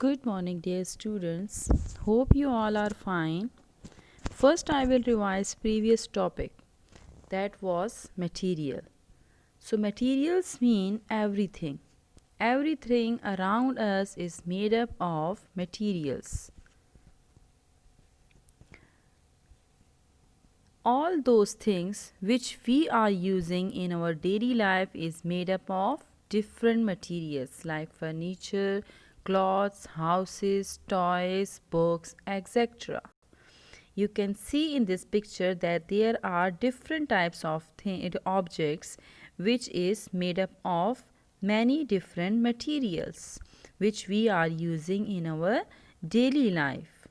Good morning, dear students. Hope you all are fine. First, I will revise previous topic, that was material. So, materials mean everything. Everything around us is made up of materials. All those things which we are using in our daily life is made up of different materials like furniture, clothes, houses, toys, books, etc. You can see in this picture that there are different types of objects which is made up of many different materials which we are using in our daily life.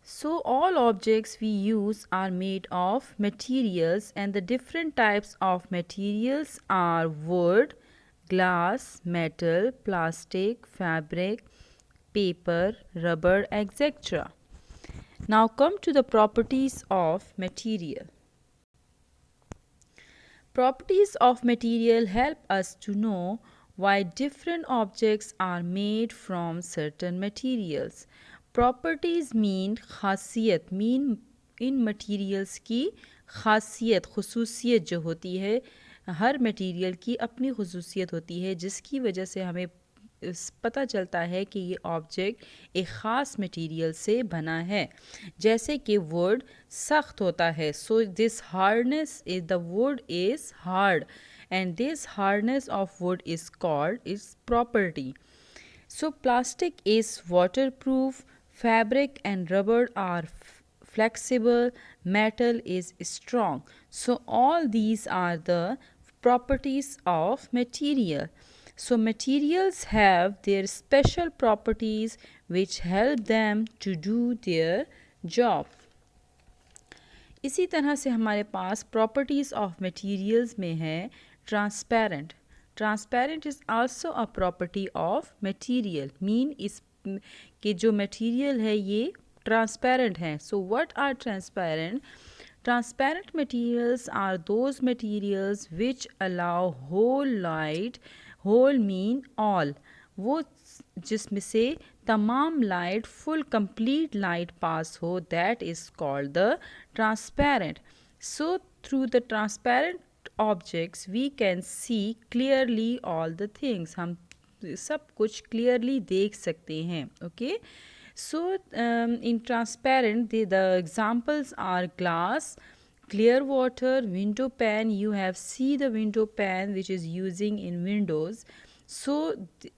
So all objects we use are made of materials, and the different types of materials are wood, glass, metal, plastic, fabric, paper, rubber, etc. Now come to the properties of material. Properties of material help us to know why different objects are made from certain materials. Properties mean खासियत, mean इन materials की खासियत, खुसूसियत जो होती है, हर material की अपनी खुसूसियत होती है जिसकी वजह से हमें पता चलता है कि ये ऑब्जेक्ट एक ख़ास मटेरियल से बना है. जैसे कि वुड सख्त होता है, so this hardness is the wood is hard and this hardness of would is called is property. So plastic is waterproof, fabric and rubber are flexible, metal is strong. So all these are the properties of material. So materials have their special properties which help them to do their job. इसी तरह से हमारे पास properties of materials में है transparent. Transparent is also a property of material, mean is कि जो material है ये ट्रांसपेरेंट है. So what are transparent? Transparent materials are those materials which allow whole light, whole mean all, वो जिसमें से तमाम light, full complete light pass हो, that is called the transparent. So through the transparent objects we can see clearly all the things, हम सब कुछ clearly देख सकते हैं. Okay, so in transparent the examples are glass, clear water, window pane. You have see the window pane which is using in windows. So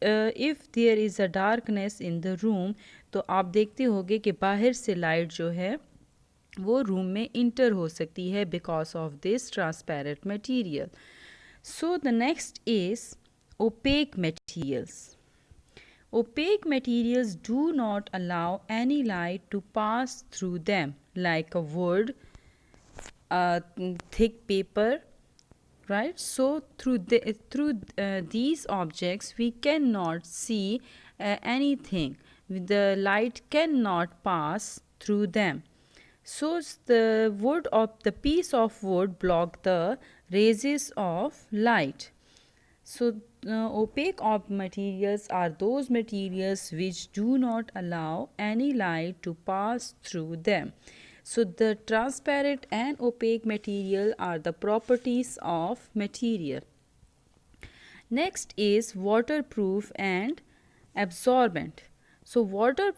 if there is a darkness in the room, तो आप देखते होंगे कि बाहर से light जो है वो रूम में इंटर हो सकती है because of this transparent material. So the next is opaque materials. Opaque materials do not allow any light to pass through them, like a wood, thick paper, right? So through these objects we cannot see anything. The light cannot pass through them. So the piece of wood block the rays of light. So opaque materials are those materials which do not allow any light to pass through them. So the transparent and opaque material are the properties of material. Next is waterproof and absorbent. So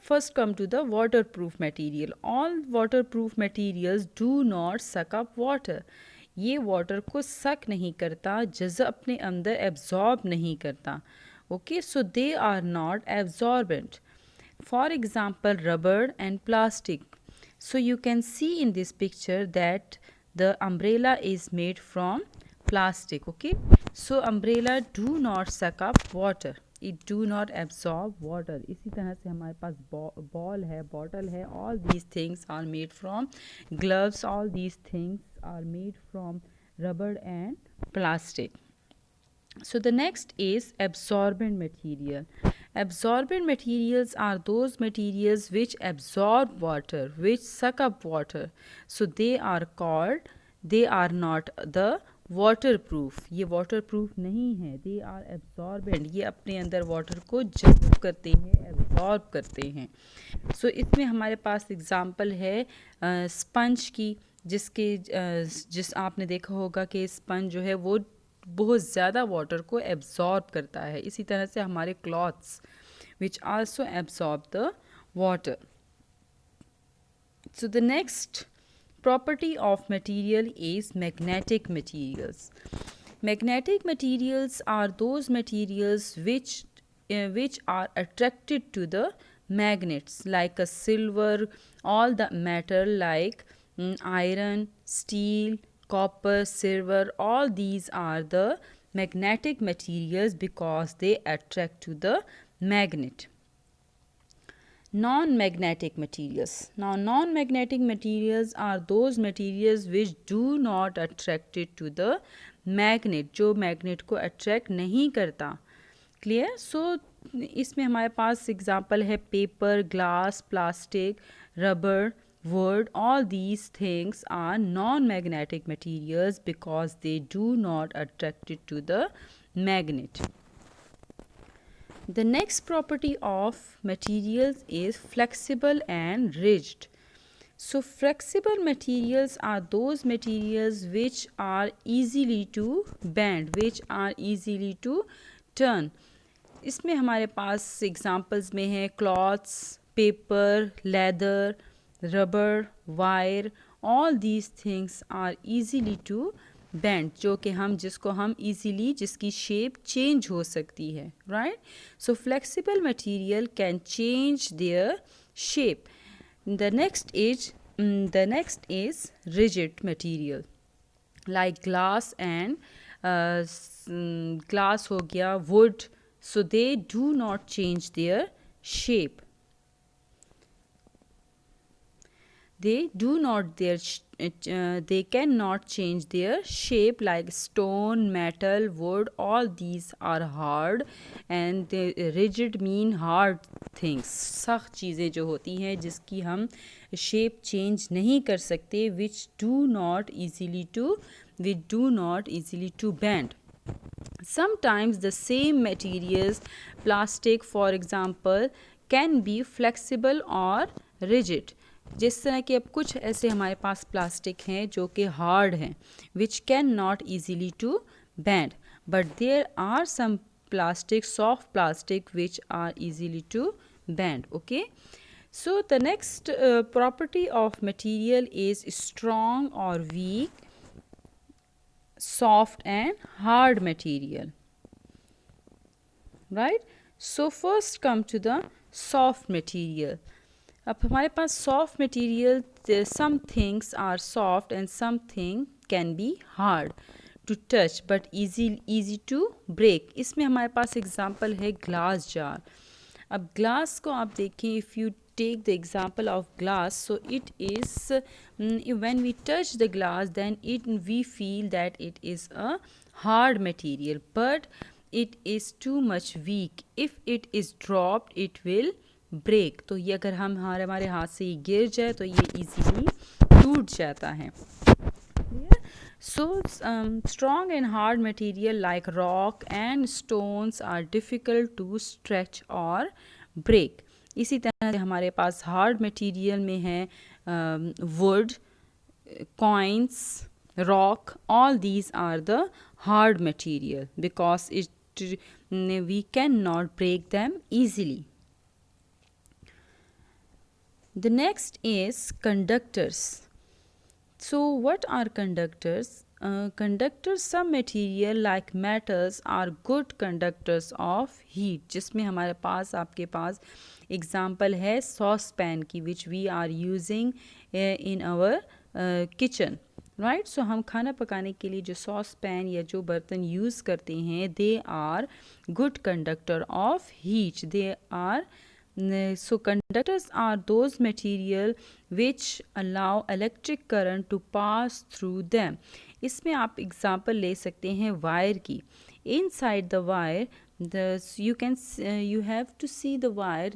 first come to the waterproof material. All waterproof materials do not suck up water. ये water को सक नहीं करता, जज़ अपने अंदर absorb नहीं करता. Okay, so they are not absorbent. For example rubber and plastic. So you can see in this picture that the umbrella is made from plastic. Okay, so umbrella do not suck up water, it do not absorb water. इसी तरह से हमारे पास ball है, bottle है, all these things are made from gloves, all these things are made from rubber and plastic. So the next is absorbent material. Absorbent materials are those materials which absorb water, which suck up water. So they are not the water proof, ये water proof नहीं है, they are absorbent, ये अपने अंदर water को जज़्ब करते हैं, absorb करते हैं। सो इसमें हमारे पास एग्ज़ाम्पल है स्पंज की, जिस आपने देखा होगा कि स्पंज जो है वो बहुत ज़्यादा वाटर को एब्जॉर्ब करता है। इसी तरह से हमारे clothes which also absorb the water. So the next property of material is magnetic materials. Magnetic materials are those materials which are attracted to the magnets, like a silver, all the metal like iron, steel, copper, silver, all these are the magnetic materials because they attract to the magnet. Non-magnetic materials. Now, non-magnetic materials are those materials which do not attract it to the magnet, जो magnet को attract नहीं करता. Clear? So, इसमें हमारे पास example है paper, glass, plastic, rubber, wood. All these things are non-magnetic materials because they do not attract it to the magnet. The next property of materials is flexible and rigid. So flexible materials are those materials which are easily to bend, which are easily to turn. इसमें हमारे पास examples में है clothes, paper, leather, rubber, wire, all these things are easily to bend, जो कि जिसको हम easily जिसकी shape change हो सकती है, right. So flexible material can change their shape. The next is rigid material like glass and glass हो गया, wood, so they do not change their shape. They cannot change their shape like stone, metal, wood, all these are hard and rigid mean hard things, सख्त चीज़ें जो होती हैं जिसकी हम shape change नहीं कर सकते, which do not easily to bend. Sometimes the same materials, plastic for example, can be flexible or rigid. जिस तरह के अब कुछ ऐसे हमारे पास प्लास्टिक हैं जो कि हार्ड हैं, which can not easily to bend, but there are some plastic, soft plastic, which are easily to bend. Okay, so the next property of material is strong और weak, soft and hard material, right. So first come to the soft material. अब हमारे पास soft material, some things are soft and something can be hard to touch but easy to break. इसमें हमारे पास example है glass jar. अब glass को आप देखें, if you take the example of glass, so it is when we touch the glass then we feel that it is a hard material, but it is too much weak. If it is dropped it will break. तो ये अगर हमारे हाथ से ये गिर जाए तो ये easily टूट जाता है. So strong and hard material like rock and stones are difficult to stretch or break. इसी तरह से हमारे पास हार्ड मटेरियल में है would, coins, rock, all these are the hard material because we cannot break them easily. The next is conductors. So what are conductors? Conductors, some material like metals are good conductors of heat, जिसमें हमारे पास आपके पास example है sauce pan की, which we are using in our kitchen, right. So हम खाना पकाने के लिए जो सॉस पैन या जो बर्तन यूज़ करते हैं, they are good conductor of heat. They are so conductors are those material which allow electric current to pass through them. इसमें आप एग्जांपल ले सकते हैं वायर की. Inside the wire you have to see the wire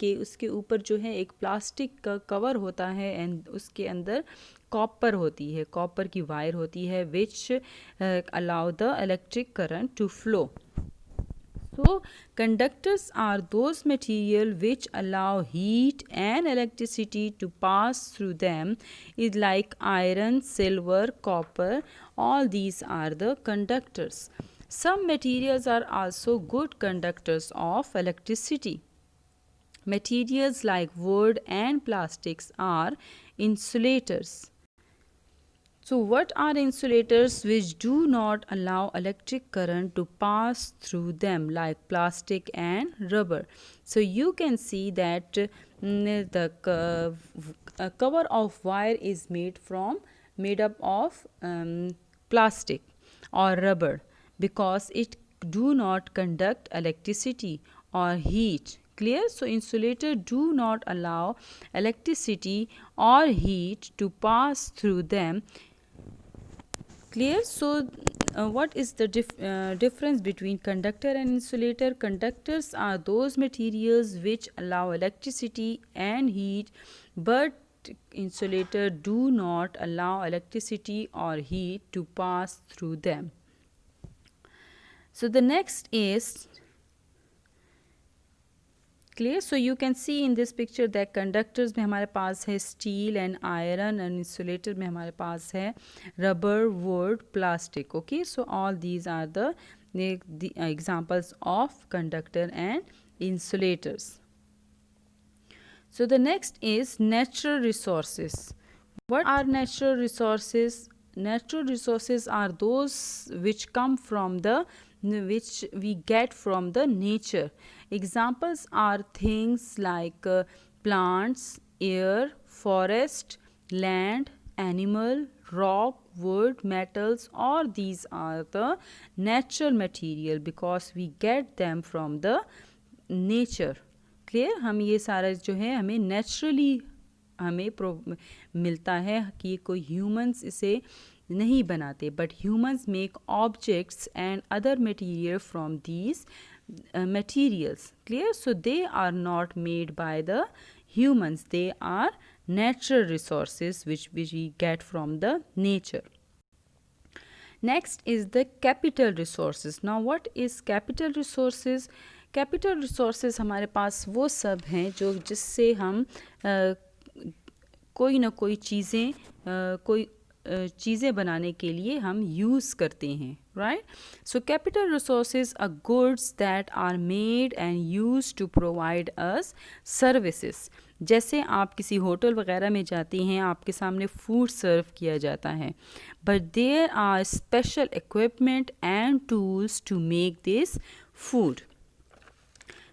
के उसके ऊपर जो है एक प्लास्टिक का कवर होता है एंड उसके अंदर कॉपर होती है, कॉपर की वायर होती है which allow the electric current to flow. So, conductors are those material which allow heat and electricity to pass through them. Is like iron, silver, copper. All these are the conductors. Some materials are also good conductors of electricity. Materials like wood and plastics are insulators. So, what are insulators which do not allow electric current to pass through them, like plastic and rubber? So, you can see that the cover of wire is made up of plastic or rubber because it do not conduct electricity or heat. Clear? So, insulator do not allow electricity or heat to pass through them. Clear? So, what is the difference between conductor and insulator? Conductors are those materials which allow electricity and heat, but insulator do not allow electricity or heat to pass through them. So, the next is clear. So you can see in this picture that conductors में हमारे पास है steel and iron, and insulator में हमारे पास है rubber, wood, plastic. Okay, so all these are the examples of conductor and insulators. So the next is natural resources. What are natural resources? Natural resources are those which come from which we get from the nature. Examples are things like plants, air, forest, land, animal, rock, wood, metals. All these are the natural material because we get them from the nature. Clear? हम ये सारा जो है हमें naturally हमें मिलता है कि कोई ह्यूमंस इसे नहीं बनाते, but humans make objects and other material from these materials. Clear? So they are not made by the humans, they are natural resources which we get from the nature. Next is the capital resources. Now what is capital resources? Capital resources हमारे पास वो सब हैं जो जिससे हम कोई ना कोई चीज़ें बनाने के लिए हम यूज़ करते हैं, right? So capital resources are goods that are made and use to provide us services. जैसे आप किसी होटल वगैरह में जाती हैं, आपके सामने फूड सर्व किया जाता है, but there are special equipment and tools to make this food.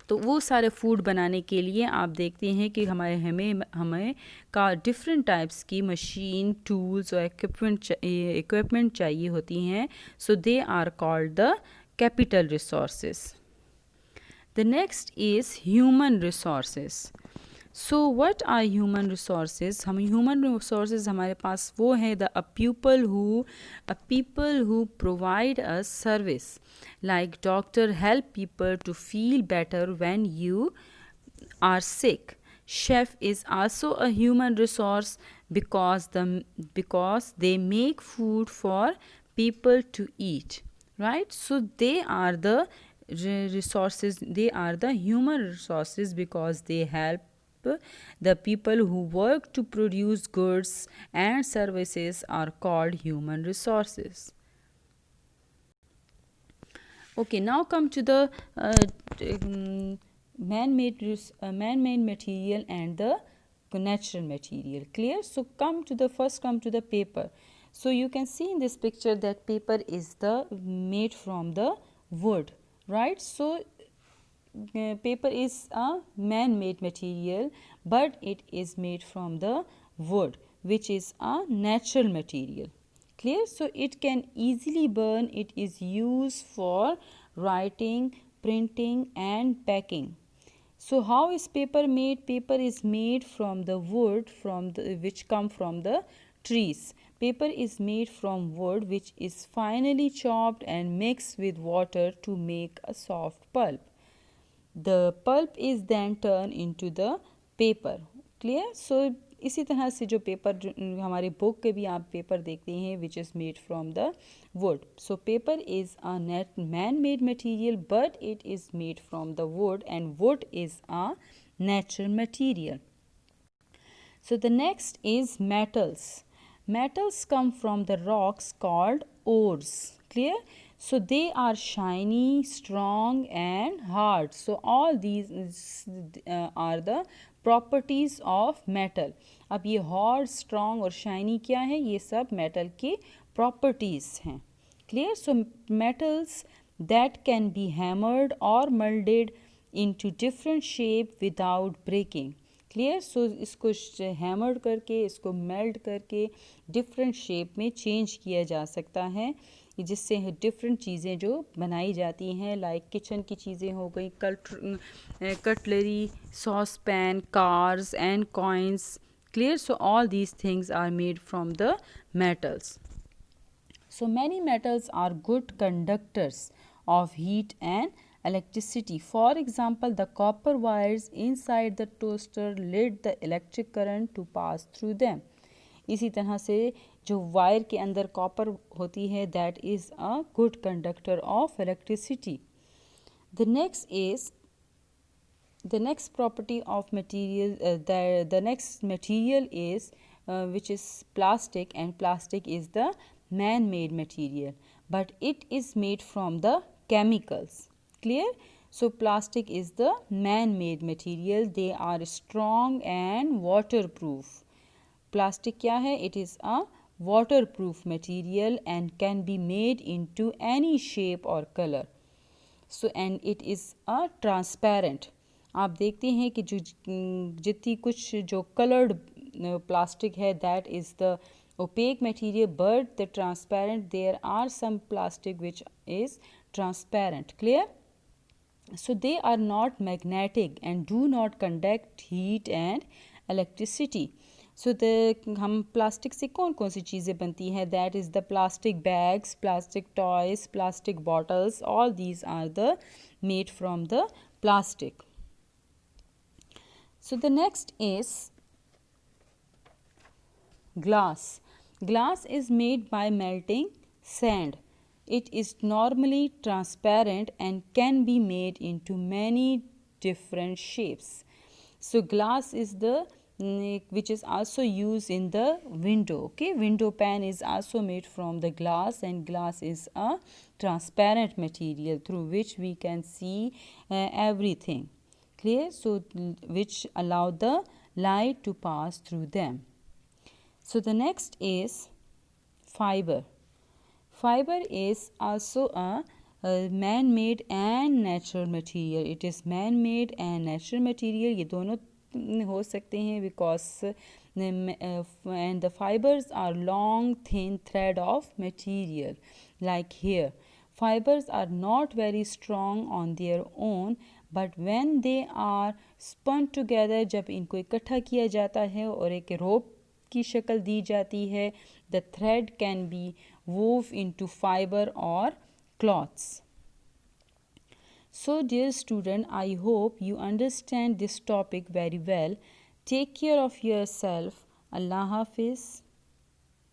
तो वो सारे फूड बनाने के लिए आप देखते हैं कि हमें का डिफरेंट टाइप्स की मशीन, टूल्स और इक्विपमेंट चाहिए होती हैं. So they are called the capital resources. The next is human resources. So what are human resources? हम ह्यूमन रिसोर्सेज हमारे पास वो है a people who provide a service. Like doctor help people to feel better when you are sick. Chef is also a human resource because they make food for people to eat, right? So they are the resources, they are the human resources because they help the people who work to produce goods and services are called human resources. Okay, now come to the man-made material and the natural material. Clear? So come to the paper. So you can see in this picture that paper is made from the wood, right? So paper is a man-made material, but it is made from the wood, which is a natural material. Clear? So it can easily burn. It is used for writing, printing and packing. So how is paper made? Paper is made from the wood which come from the trees. Paper is made from wood which is finely chopped and mixed with water to make a soft pulp. The pulp is then turned into the paper. Clear? So इसी तरह से जो paper हमारे book के भी आप paper देखते हैं which is made from the wood. So paper is a man made material but it is made from the wood and would is a natural material. So the next is metals. Metals come from the rocks called ores. Clear? So they are shiny, strong and hard. So all these are the properties of metal. अब ये hard, strong और shiny क्या है? ये सब metal के properties हैं. Clear? So metals that can be hammered or molded into different shape without breaking. Clear. So इसको हैमर्ड करके इसको मेल्ट करके डिफरेंट शेप में चेंज किया जा सकता है जिससे डिफरेंट चीज़ें जो बनाई जाती हैं लाइक किचन की चीज़ें हो गई cutlery saucepan cars and coins. Clear. So all these things are made from the metals. So many metals are good conductors of heat and electricity. For example, the copper wires inside the toaster let the electric current to pass through them. इसी तरह से जो wire के अंदर copper होती है that is a good conductor of electricity. The next property of material the next material is which is plastic, and plastic is the man-made material but it is made from the chemicals. Clear. So plastic is the man-made material. They are strong and waterproof. Plastic क्या है? It is a waterproof material and can be made into any shape or color. So and it is a transparent. आप देखते हैं कि जो जितनी कुछ जो कलर्ड प्लास्टिक है that is the opaque material but the transparent there are some plastic which is transparent. Clear. So they are not magnetic and do not conduct heat and electricity. So हम plastic से कौन कौन सी चीज़ें बनती हैं? That is the plastic bags, plastic toys, plastic bottles, all these are the made from the plastic. So the next is glass. Glass is made by melting sand. It is normally transparent and can be made into many different shapes. So glass is the which is also used in the window. Okay, window pane is also made from the glass, and glass is a transparent material through which we can see everything. Clear. So which allow the light to pass through them. So the next is fiber. Fiber is also a man-made and natural material. It is man-made and natural material. ये दोनों हो सकते हैं because and the fibers are long thin thread of material like here. Fibers are not very strong on their own but when they are spun together जब इनको इकट्ठा किया जाता है और एक rope की शक्ल दी जाती है the thread can be wove into fiber or cloths. So dear student, I hope you understand this topic very well. Take care of yourself. Allah Hafiz.